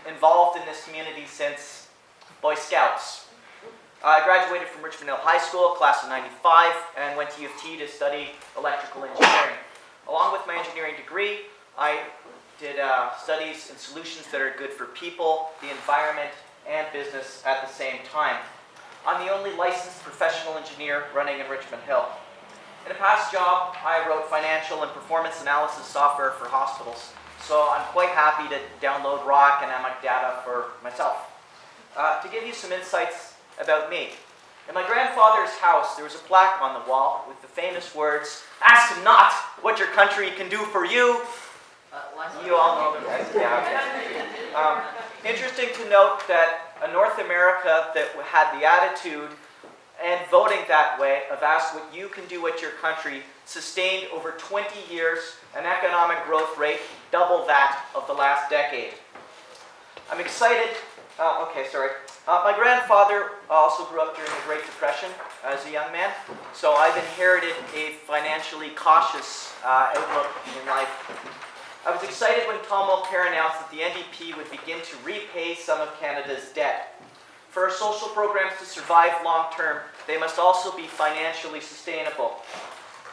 involved in this community since Boy Scouts. I graduated from Richmond High School, class of '95, and went to U of T to study electrical engineering. Along with my engineering degree, I did studies in solutions that are good for people, the environment, and business at the same time. I'm the only licensed professional engineer running in Richmond Hill. In a past job, I wrote financial and performance analysis software for hospitals, so I'm quite happy to download raw economic data for myself. To give you some insights about me, in my grandfather's house, there was a plaque on the wall with the famous words, "Ask not what your country can do for you." You all know them. Interesting to note that a North America that had the attitude and voting that way of ask what you can do at your country sustained over 20 years an economic growth rate double that of the last decade. I'm excited. My grandfather also grew up during the Great Depression as a young man, so I've inherited a financially cautious outlook in life. I was excited when Tom Mulcair announced that the NDP would begin to repay some of Canada's debt. For our social programs to survive long-term, they must also be financially sustainable.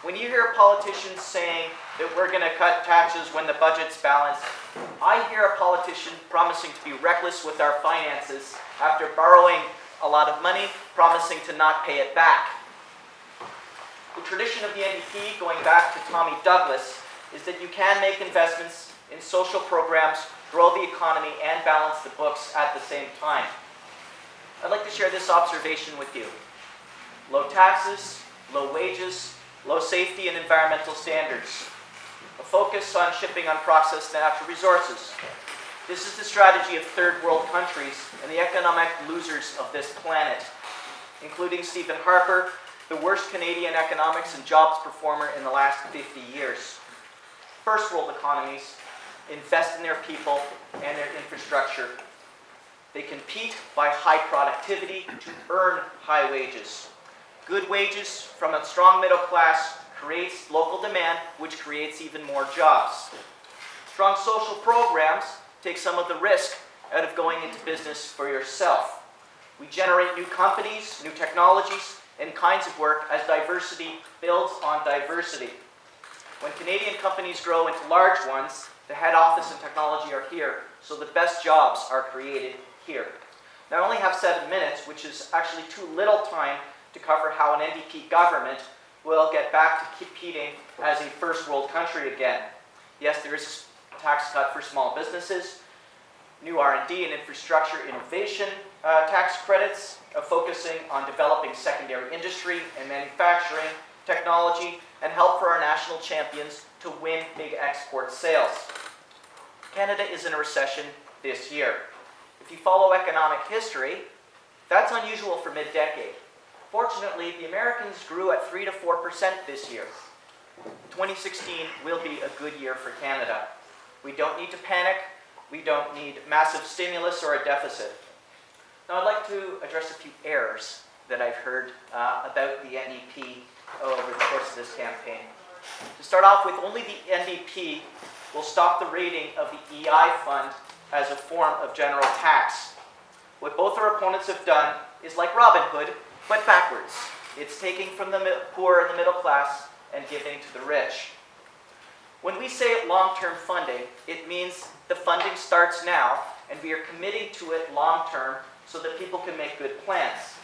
When you hear politicians saying that we're going to cut taxes when the budget's balanced, I hear a politician promising to be reckless with our finances after borrowing a lot of money, promising to not pay it back. The tradition of the NDP, going back to Tommy Douglas, is that you can make investments in social programs, grow the economy, and balance the books at the same time. I'd like to share this observation with you. Low taxes, low wages, low safety and environmental standards. A focus on shipping unprocessed natural resources. This is the strategy of third world countries and the economic losers of this planet, including Stephen Harper, the worst Canadian economics and jobs performer in the last 50 years. First world economies invest in their people and their infrastructure. They compete by high productivity to earn high wages. Good wages from a strong middle class creates local demand, which creates even more jobs. Strong social programs take some of the risk out of going into business for yourself. We generate new companies, new technologies, and kinds of work as diversity builds on diversity. When Canadian companies grow into large ones, the head office and technology are here, so the best jobs are created here. Now I only have 7 minutes, which is actually too little time to cover how an NDP government will get back to competing as a first world country again. Yes, there is a tax cut for small businesses, new R&D and infrastructure innovation tax credits, focusing on developing secondary industry and manufacturing technology, and help for our national champions to win big export sales. Canada is in a recession this year. If you follow economic history, that's unusual for mid-decade. Fortunately, the Americans grew at 3 to 4% this year. 2016 will be a good year for Canada. We don't need to panic. We don't need massive stimulus or a deficit. Now, I'd like to address a few errors that I've heard about the NDP over the course of this campaign. To start off with, only the NDP will stop the rating of the EI fund as a form of general tax. What both our opponents have done is like Robin Hood, but backwards. It's taking from the poor and the middle class and giving to the rich. When we say long-term funding, it means the funding starts now, and we are committing to it long-term so that people can make good plans.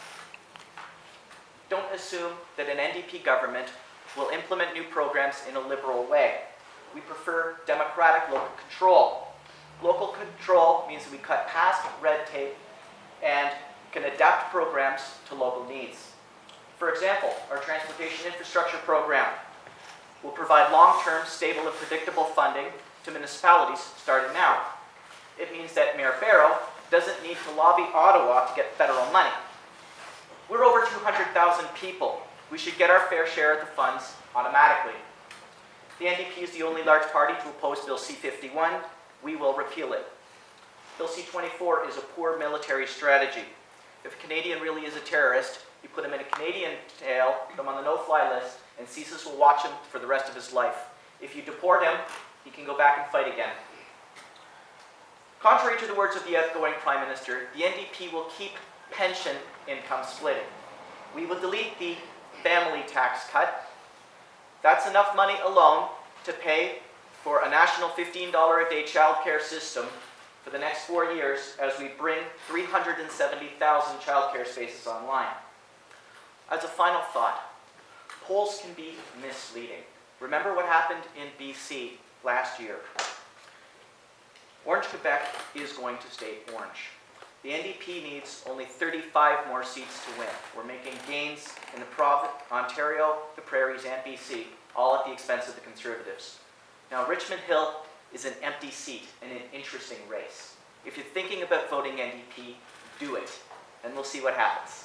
Don't assume that an NDP government will implement new programs in a liberal way. We prefer democratic local control. Local control means that we cut past red tape and can adapt programs to local needs. For example, our transportation infrastructure program will provide long-term, stable, and predictable funding to municipalities starting now. It means that Mayor Barrow doesn't need to lobby Ottawa to get federal money. We're over 200,000 people. We should get our fair share of the funds automatically. The NDP is the only large party to oppose Bill C-51. We will repeal it. Bill C-24 is a poor military strategy. If a Canadian really is a terrorist, you put him in a Canadian jail, put him on the no-fly list, and CSIS will watch him for the rest of his life. If you deport him, he can go back and fight again. Contrary to the words of the outgoing Prime Minister, the NDP will keep pension income splitting. We will delete the family tax cut. That's enough money alone to pay for a national $15 a day childcare system for the next 4 years as we bring 370,000 childcare spaces online. As a final thought, polls can be misleading. Remember what happened in BC last year. Orange Quebec is going to stay orange. The NDP needs only 35 more seats to win. We're making gains in the province, Ontario, the Prairies, and BC, all at the expense of the Conservatives. Now, Richmond Hill is an empty seat in an interesting race. If you're thinking about voting NDP, do it, and we'll see what happens.